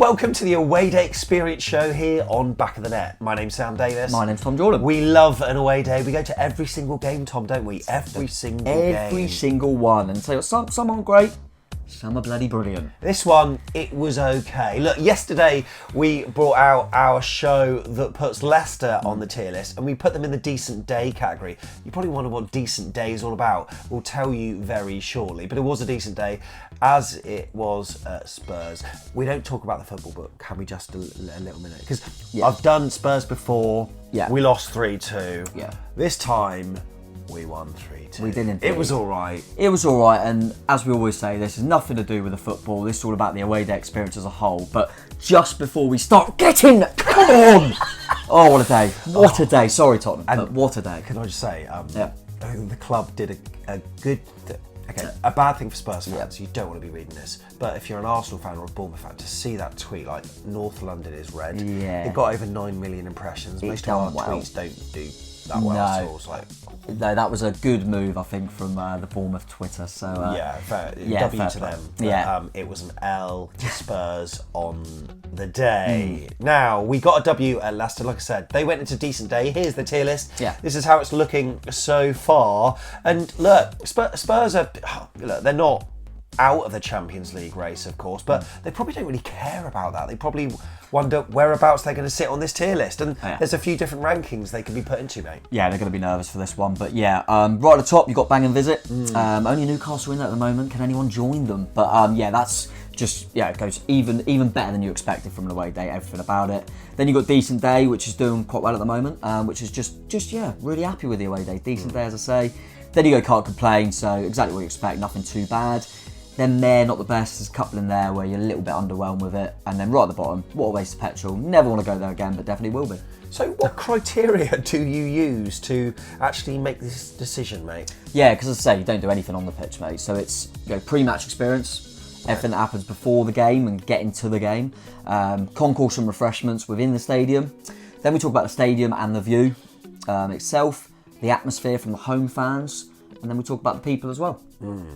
welcome to the Away Day Experience show here on Back of the Net. My name's Sam Davis. My name's Tom Jordan. We love an away day. We go to every single game, Tom, don't we? Every single one. And so some aren't great, some are bloody brilliant. This one, it was okay. Look, yesterday we brought out our show that puts Leicester on the tier list and we put them in the decent day category. You probably wonder what decent day is all about. We'll tell you very shortly. But it was a decent day, as it was Spurs. We don't talk about the football, but can we just a little minute? Because I've done Spurs before. Yeah. We lost 3-2. Yeah. This time, we won 3-2. We did indeed. It was all right. It was all right, and as we always say, this has nothing to do with the football. This is all about the away day experience as a whole. But just before we start, get in! Come on! Oh, what a day. What a day. Sorry, Tottenham, but what a day. Can I just say, the club did a good... a bad thing for Spurs fans, you don't want to be reading this, but if you're an Arsenal fan or a Bournemouth fan, to see that tweet, like, North London is red, it got over 9 million impressions. Most of our tweets don't do that well at all. So, no, that was a good move, I think, from the Bournemouth Twitter. So W to them. But, it was an L to Spurs on the day. Now, we got a W at Leicester. Like I said, they went into decent day. Here's the tier list. Yeah. This is how it's looking so far. And look, Spurs are, they're not out of the Champions League race, of course, but they probably don't really care about that. They probably wonder whereabouts they're going to sit on this tier list, and there's a few different rankings they can be put into, mate. Yeah, they're going to be nervous for this one, but right at the top, you've got Bang and Visit. Only Newcastle in there at the moment. Can anyone join them? But that's just, it goes even better than you expected from an away day, everything about it. Then you've got Decent Day, which is doing quite well at the moment, which is just really happy with the away day. Decent Day, as I say. Then you go Can't Complain, so exactly what you expect, nothing too bad. Then they're not the best. There's a couple in there where you're a little bit underwhelmed with it. And then right at the bottom, what a waste of petrol. Never want to go there again, but definitely will be. So what criteria do you use to actually make this decision, mate? Yeah, because as I say, you don't do anything on the pitch, mate. So it's pre-match experience, everything that happens before the game and getting to the game. Concourse and refreshments within the stadium. Then we talk about the stadium and the view itself, the atmosphere from the home fans. And then we talk about the people as well.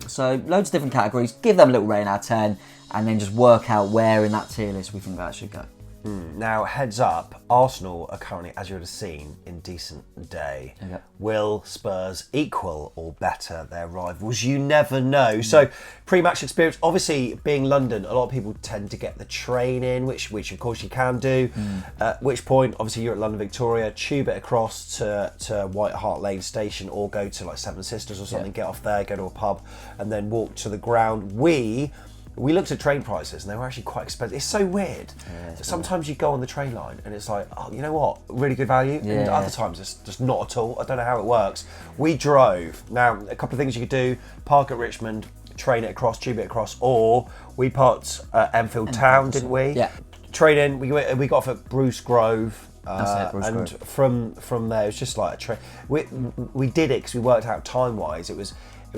So loads of different categories. Give them a little rating out of 10 and then just work out where in that tier list we think that should go. Now, heads up, Arsenal are currently, as you would have seen, in decent day. Okay. Will Spurs equal or better their rivals? You never know. So, pre-match experience, obviously, being London, a lot of people tend to get the train in, which of course you can do. At which point, obviously, you're at London Victoria, tube it across to White Hart Lane Station or go to like Seven Sisters or something, get off there, go to a pub and then walk to the ground. We looked at train prices and they were actually quite expensive. It's so weird. Sometimes you go on the train line and it's like, oh, you know what? Really good value. And other times it's just not at all. I don't know how it works. We drove. Now, a couple of things you could do. Park at Richmond, train it across, tube it across, or we parked at Enfield Town, didn't we? Yeah. Train in, we got off at Bruce Grove. Bruce and Grove. From there, it was just like a train. We did it because we worked out time-wise. It was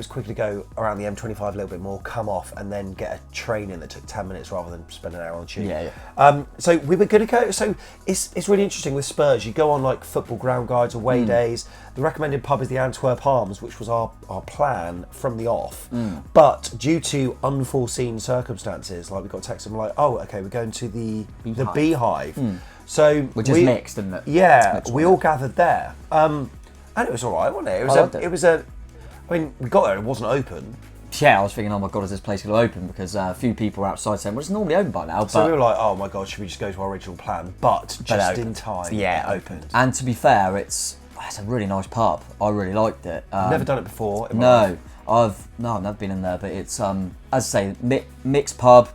quicker to go around the M25 a little bit more, come off, and then get a train in that took 10 minutes rather than spend an hour on the tube. So we were good to go. So it's really interesting with Spurs. You go on like football ground guides, away days. The recommended pub is the Antwerp Arms, which was our plan from the off. But due to unforeseen circumstances, like we got texted and we're like, oh, okay, we're going to the Beehive. So which is mixed, isn't it? Yeah, we all gathered there. And it was all right, wasn't it? It was I mean, we got there, it wasn't open. Yeah, I was thinking, oh my God, is this place going to open? Because a few people were outside saying, well, it's normally open by now. So we were like, oh my God, should we just go to our original plan? But just in time, it opened. And to be fair, it's a really nice pub. I really liked it. Never done it before. I've never been in there, but it's, as I say, mixed pub.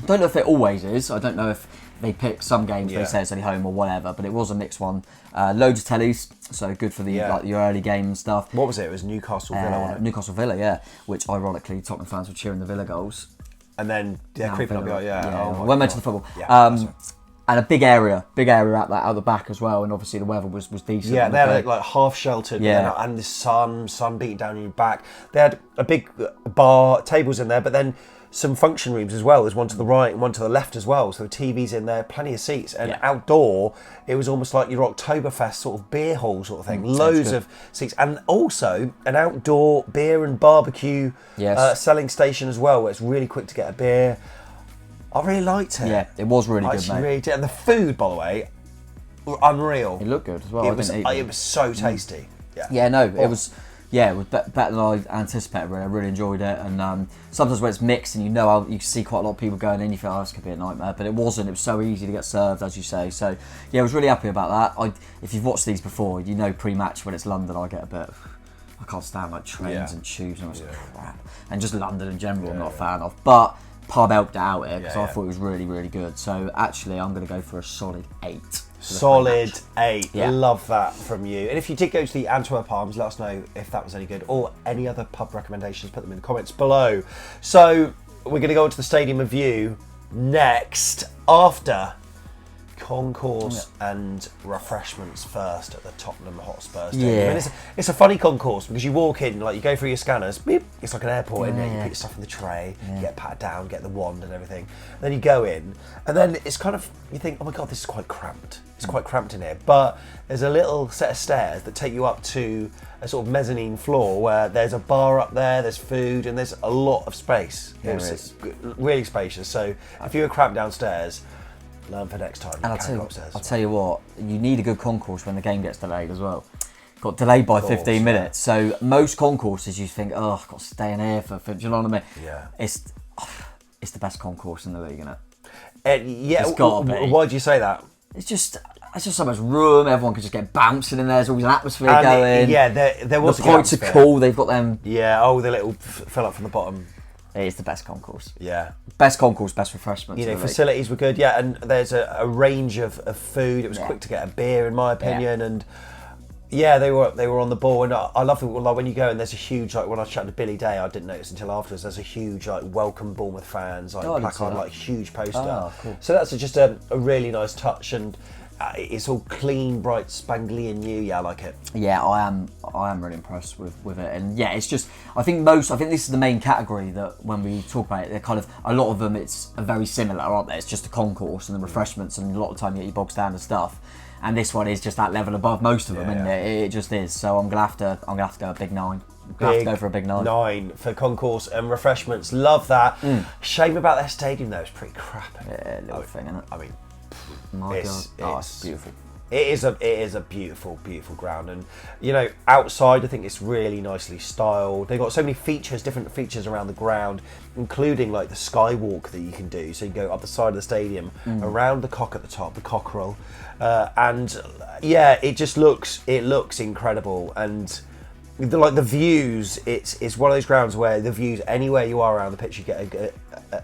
I don't know if it always is. I don't know if they pick some games, they say it's only home or whatever, but it was a mixed one. Loads of tellies, so good for the your early game and stuff. What was it? It was Newcastle Villa, wasn't it? Newcastle Villa, yeah. Which, ironically, Tottenham fans were cheering the Villa goals. And then, creeping up, went back to the football. And a big area out the back as well, and obviously the weather was decent. Yeah, they had like half sheltered, and the sun beating down on your back. They had a big bar, tables in there, but then some function rooms as well. There's one to the right and one to the left as well. So the TV's in there, plenty of seats. And outdoor, it was almost like your Oktoberfest sort of beer hall sort of thing. Loads of seats. And also an outdoor beer and barbecue selling station as well, where it's really quick to get a beer. I really liked it. Yeah, it was really I good, actually mate. really did. And the food, by the way, unreal. It looked good as well. It was so tasty. Yeah, no, it was. Yeah, it was better than I anticipated. Really. I really enjoyed it, and sometimes when it's mixed and you see quite a lot of people going in, you feel, oh, this could be a nightmare, but it wasn't. It was so easy to get served, as you say. So yeah, I was really happy about that. If you've watched these before, you know pre-match when it's London, I get a bit. I can't stand like trains and tubes and all this crap, and just London in general. I'm not a fan of, but pub helped out here because I thought it was really, really good. So actually, I'm going to go for a solid 8. Solid 8. Yeah. Love that from you. And if you did go to the Antwerp Arms, let us know if that was any good or any other pub recommendations. Put them in the comments below. So we're going to go into the stadium review next after Concourse and Refreshments first at the Tottenham Hotspur Stadium. Yeah. And it's a funny concourse because you walk in, like you go through your scanners, beep, it's like an airport, isn't it? You put your stuff in the tray, you get patted down, get the wand and everything. And then you go in, and then it's kind of, you think, oh my God, this is quite cramped. It's quite cramped in here. But there's a little set of stairs that take you up to a sort of mezzanine floor where there's a bar up there, there's food, and there's a lot of space. It's really spacious. So if you were cramped downstairs, learn for next time. And I'll tell you what, you need a good concourse when the game gets delayed as well. Got delayed by 15 minutes. So most concourses you think, oh, I've got to stay in here for, do you know what I mean? Yeah. It's the best concourse in the league, isn't it? Yeah. It's gotta be. Why do you say that? It's just so much room. Everyone can just get bouncing in there. There's always an atmosphere going. There was the points are cool. They've got them. Yeah. Oh, the little fill up from the bottom. It's the best concourse. Yeah. Best concourse, best refreshments. You know, facilities were good. Yeah, and there's a range of food. It was quick to get a beer, in my opinion, and yeah, they were on the ball. And I love it. Like when you go and there's a huge, like when I chatted to Billy Day, I didn't notice until afterwards. There's a huge like welcome Bournemouth fans, like placard, like huge poster. Oh, cool. So that's just a really nice touch, and it's all clean, bright, spangly and new. Yeah, I like it. Yeah, I am really impressed with it, and yeah, it's just I think this is the main category that when we talk about it, they're kind of a lot of them. It's very similar, aren't they? It's just the concourse and the refreshments, and a lot of the time you get your bog standard stuff. And this one is just that level above most of them, isn't it? It just is. So I'm gonna have to go a big 9. I'm gonna have to go for a big 9. 9 for concourse and refreshments. Love that. Shame about their stadium though. It's pretty crap. Yeah, little thing, isn't it? I mean, my God, it's beautiful. It is a beautiful, beautiful ground, and you know, outside I think it's really nicely styled. They've got so many features, different features around the ground, including like the skywalk that you can do. So you can go up the side of the stadium, around the cock at the top, the cockerel, and yeah, it looks incredible. And the views, it's one of those grounds where the views anywhere you are around the pitch, you get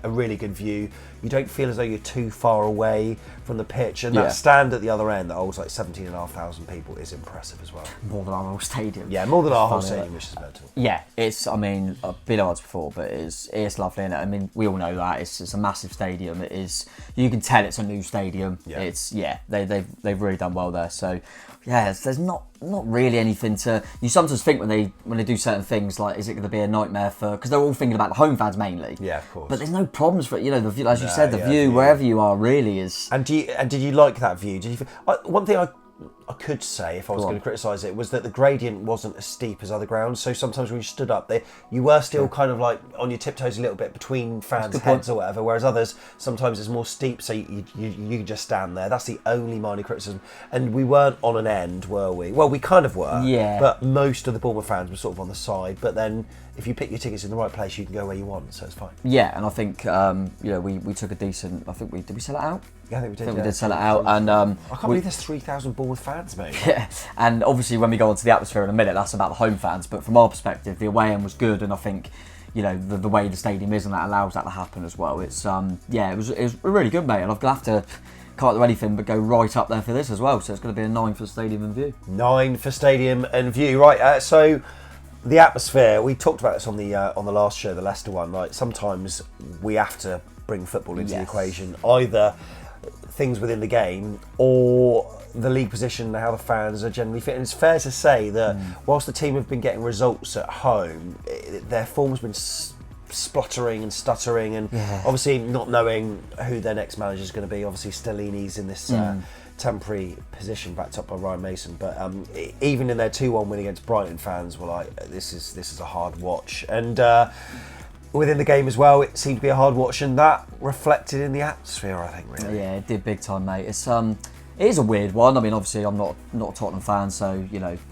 a really good view. You don't feel as though you're too far away from the pitch, and that stand at the other end that holds like 17,500 people is impressive as well. More than our whole stadium. Yeah, more than our whole stadium, which is mental. Yeah, I mean, I've been odds before, but it's lovely, innit? I mean, we all know that it's a massive stadium. It is. You can tell it's a new stadium. Yeah. They've really done well there. So yeah, there's not really anything to. You sometimes think when they do certain things, like, is it going to be a nightmare for? Because they're all thinking about the home fans mainly. Yeah, of course. But there's no problems for as you said, the view wherever you are really is. And did you like that view? Did you? One thing I could say, if I was going to criticise it, was that the gradient wasn't as steep as other grounds. So sometimes when you stood up there, you were still kind of like on your tiptoes a little bit between fans' heads or whatever. Whereas others, sometimes it's more steep, so you can just stand there. That's the only minor criticism. And we weren't on an end, were we? Well, we kind of were. Yeah. But most of the Bournemouth fans were sort of on the side. But then, if you pick your tickets in the right place, you can go where you want. So it's fine. Yeah, and I think we took a decent. I think did we sell it out? Yeah, I think we did. We did sell it out, and I can't believe there's 3,000 Bournemouth fans, mate. Yeah, and obviously when we go on to the atmosphere in a minute, that's about the home fans. But from our perspective, the away end was good, and I think the way the stadium is, and that allows that to happen as well. It's it was really good, mate. And I'm gonna have to can't do anything but go right up there for this as well. So it's going to be a 9 for stadium and view. 9 for stadium and view, right? So. The atmosphere, we talked about this on the last show, the Leicester one. Like sometimes we have to bring football into the equation, either things within the game or the league position and how the fans are generally fit. And it's fair to say that whilst the team have been getting results at home, their form's been spluttering and stuttering, and obviously not knowing who their next manager is going to be. Obviously, Stellini's in this. Temporary position backed up by Ryan Mason, but even in their 2-1 win against Brighton, fans were like, this is a hard watch. And within the game as well. It seemed to be a hard watch, and that reflected in the atmosphere, I think, really. Yeah, it did big time, mate. It is a weird one. I mean, obviously, I'm not a Tottenham fan, so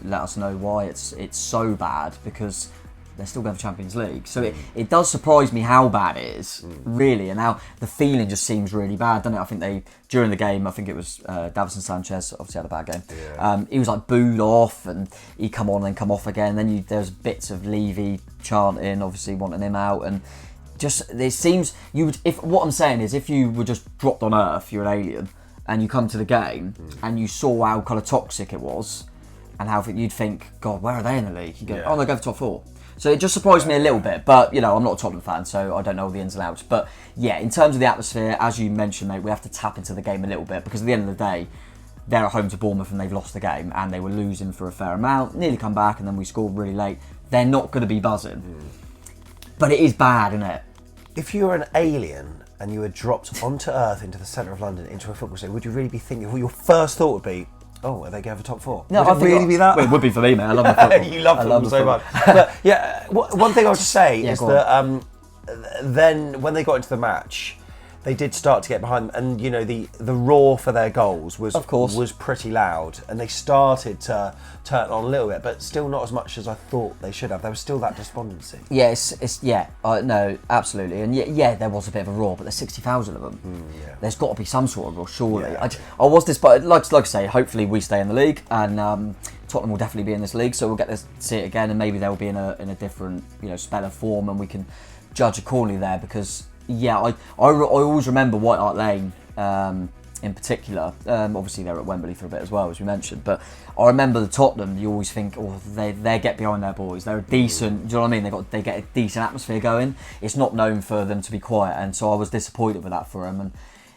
let us know why it's so bad, because they're still going for Champions League. So it does surprise me how bad it is, really, and how the feeling just seems really bad, doesn't it? I think during the game, I think it was Davinson Sanchez, obviously had a bad game. Yeah. He was like booed off, and he'd come on and then come off again. Then there was bits of Levy chanting, obviously wanting him out, and just it seems what I'm saying is, if you were just dropped on Earth, you're an alien, and you come to the game and you saw how kind of toxic it was, and how you'd think, God, where are they in the league? You go, oh, they're going for top 4. So it just surprised me a little bit, but I'm not a Tottenham fan, so I don't know all the ins and outs. But yeah, in terms of the atmosphere, as you mentioned, mate, we have to tap into the game a little bit, because at the end of the day, they're at home to Bournemouth and they've lost the game, and they were losing for a fair amount, nearly come back, and then we scored really late. They're not going to be buzzing. But it is bad, isn't it? If you were an alien and you were dropped onto Earth into the centre of London, into a football stadium, would you really be thinking, well, your first thought would be, oh, are they going for top 4? No, would it really be that? Well, it would be for me, man. I love the football. You love football so much. But yeah, one thing I would say is that then when they got into the match, they did start to get behind them, and the roar for their goals was, of course, was pretty loud, and they started to turn on a little bit, but still not as much as I thought they should have. There was still that despondency. Yeah, no, absolutely, and yeah, there was a bit of a roar, but there's 60,000 of them. There's got to be some sort of roar, surely. Yeah. I was disappointed. Like I say, hopefully we stay in the league, and Tottenham will definitely be in this league, so we'll get to see it again, and maybe they'll be in a different spell of form, and we can judge accordingly there, because. Yeah, I always remember White Hart Lane in particular. Obviously, they're at Wembley for a bit as well, as we mentioned. But I remember the Tottenham. You always think, oh, they get behind their boys. They're a decent. Do you know what I mean? They get a decent atmosphere going. It's not known for them to be quiet, and so I was disappointed with that for them. And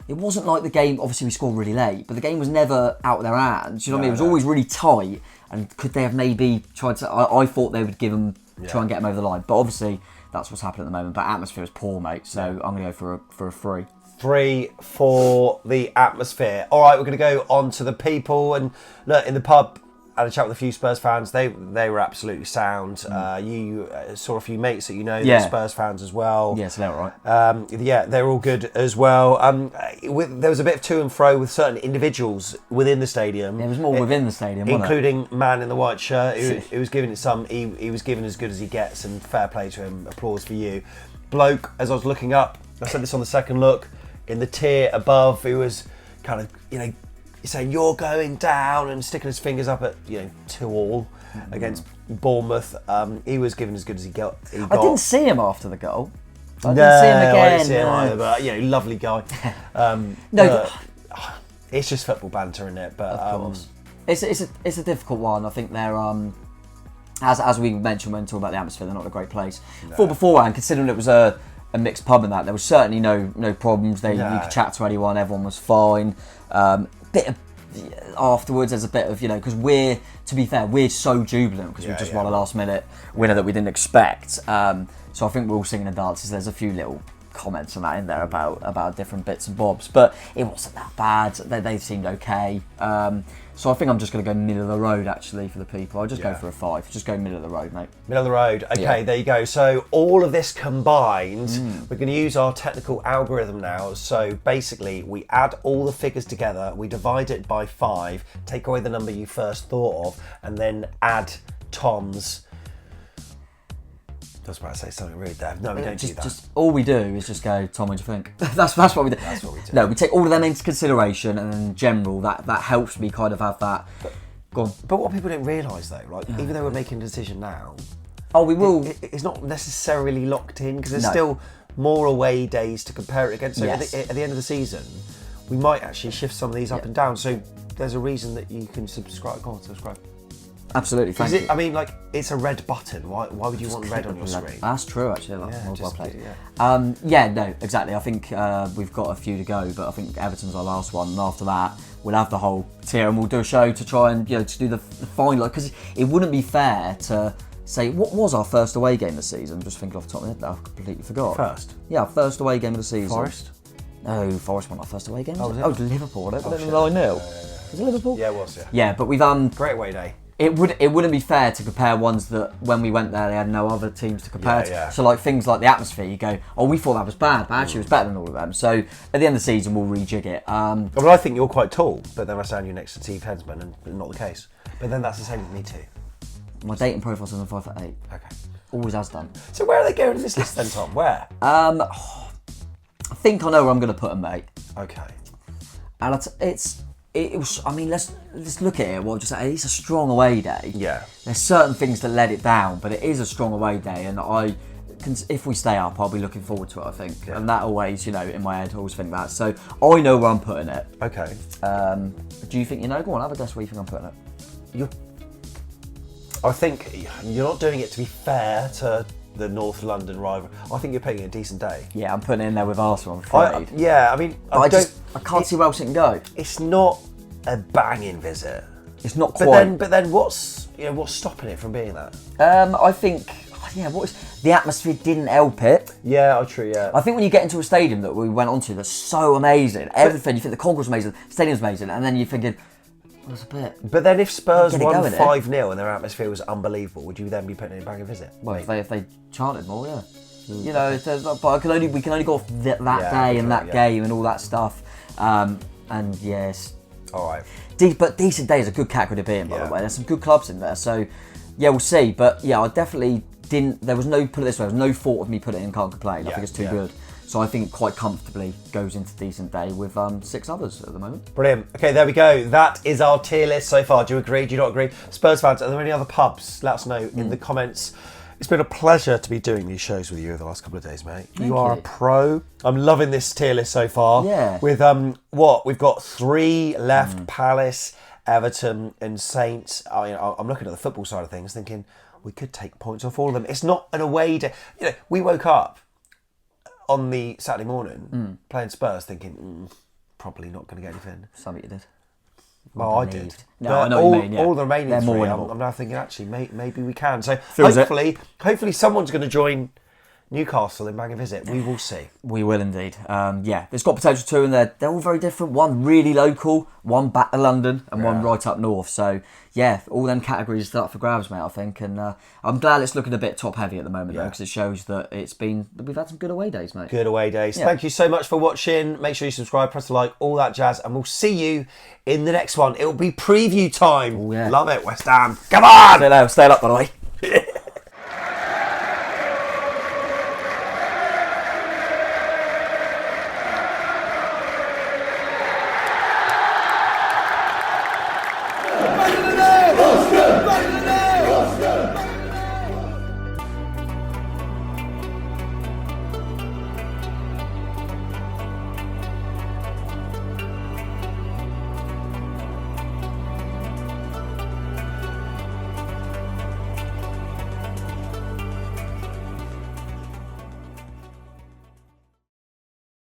it wasn't like the game. Obviously, we scored really late, but the game was never out of their hands. You know what I mean? It was always really tight. And could they have maybe tried to? I thought they would give them try and get them over the line, but obviously. That's what's happening at the moment. But atmosphere is poor, mate. So I'm going to go for a 3. 3 for the atmosphere. All right, we're going to go on to the people. And look, in the pub, I had a chat with a few Spurs fans. They were absolutely sound. You saw a few mates that they're Spurs fans as well. Yeah, so they're all right. They're all good as well. There was a bit of to and fro with certain individuals within the stadium. There was more within the stadium, including man in the white shirt, who was giving it some. He was giving as good as he gets, and fair play to him. Applause for you. Bloke, as I was looking up, I said this on the second look, in the tier above, who was kind of, saying you're going down and sticking his fingers up at 2-2 against Bournemouth. He was given as good as he got. I didn't see him after the goal. I didn't see him again. I didn't see him either, but lovely guy. It's just football banter, isn't it? But of course, it's a difficult one. I think they're as we mentioned when talking about the atmosphere, they're not in a great place. No. Beforehand, considering it was a mixed pub and that, there was certainly no problems. You could chat to anyone, everyone was fine. Bit of afterwards, there's a bit of because to be fair, we're so jubilant because we just won a last minute winner that we didn't expect. So I think we're all singing and dances. There's a few little comments and that in there about different bits and bobs, but it wasn't that bad. They seemed okay. So I think I'm just going to go middle of the road actually for the people. I'll just go for a 5. Just go middle of the road, mate. Middle of the road. Okay, there you go. So all of this combined, we're going to use our technical algorithm now. So basically, we add all the figures together, we divide it by 5, take away the number you first thought of, and then add Tom's. I was about to say something rude there. No, we don't do that. Just all we do is just go, Tom, what do you think? that's what we do. That's what we do. No, we take all of them into consideration, and in general, that helps me kind of have that. Go on. But what people don't realise though, right? Even though we're making a decision now, we will. It's not necessarily locked in because there's still more away days to compare it against. So at the end of the season, we might actually shift some of these up and down. So there's a reason that you can subscribe. Go on, subscribe. Absolutely, thank you. I mean, it's a red button. Why would you want red on your screen? That's true, actually. Well played. No, exactly. I think we've got a few to go, but I think Everton's our last one, and after that, we'll have the whole tier, and we'll do a show to try and to do the final. Because it wouldn't be fair to say what was our first away game this season. I'm just thinking off the top of my head, I completely forgot. First? Yeah, first away game of the season. Forest? No, Forest won our first away game. Was it? Oh, Liverpool. Was it 9-0? Was it Liverpool? Yeah, it was. Yeah, but we've great away day. it wouldn't be fair to compare ones that when we went there they had no other teams to compare to. Yeah. So like things like the atmosphere, you go, oh, we thought that was bad, but actually it was better than all of them. So at the end of the season we'll rejig it. Well, I think you're quite tall, but then I sound you next to Steve Headsman, and not the case. But then that's the same with me too. My dating profile's on the 5'8". Okay. Always has done. So where are they going in this list then, Tom? Where? I think I know where I'm going to put them, mate. Okay. And it was. I mean, let's look at it. Well, just say it's a strong away day. Yeah. There's certain things that let it down, but it is a strong away day, and if we stay up, I'll be looking forward to it. I think, and that always, in my head, I always think that. So I know where I'm putting it. Okay. Do you think you know? Go on, have a guess where you think I'm putting it. I think you're not doing it to be fair to the North London rival. I think you're putting it a decent day. Yeah, I'm putting it in there with Arsenal, I'm afraid. I mean, I can't see where else it can go. It's not a banging visit. It's not quite. But then what's stopping it from being that? I think, the atmosphere didn't help it. Yeah, true. Yeah. I think when you get into a stadium that we went onto that's so amazing, everything, you think the Concourse is amazing, the stadium's amazing, and then you're thinking, that's a bit. But then if Spurs Get it won going, 5-0 and their atmosphere was unbelievable, would you then be putting it in a banging visit? Well, if they chanted more, yeah. But we can only go off that day and that game and all that stuff. And yes. All right. But decent day is a good category to be in, by the way. There's some good clubs in there, so yeah, we'll see. But yeah, I definitely didn't. There was no, put it this way, there was no thought of me putting it in can't complain. I think it's too good. So I think it quite comfortably goes into decent day with 6 others at the moment. Brilliant. Okay, there we go. That is our tier list so far. Do you agree? Do you not agree? Spurs fans, are there any other pubs? Let us know in the comments. It's been a pleasure to be doing these shows with you over the last couple of days, mate. You are a pro. I'm loving this tier list so far. Yeah. With we've got 3 left: Palace, Everton, and Saints. I mean, I'm looking at the football side of things, thinking we could take points off all of them. It's not an away day. We woke up on the Saturday morning playing Spurs, thinking probably not going to get anything. Something you did. Well, I did. No, I know what you mean. Yeah. All the remaining They're more 3, winnable. I'm now thinking actually maybe we can. So Feels hopefully someone's going to join Newcastle in Bang & Visit. We will see. We will indeed. There's got potential too, and they're all very different. One really local, one back to London, and one right up north. So yeah, all them categories are up for grabs, mate. I think, and I'm glad it's looking a bit top heavy at the moment, though, because it shows that we've had some good away days, mate. Good away days. Yeah. Thank you so much for watching. Make sure you subscribe, press the like, all that jazz, and we'll see you in the next one. It will be preview time. Oh, yeah. Love it, West Ham. Come on! Stay up, by the way.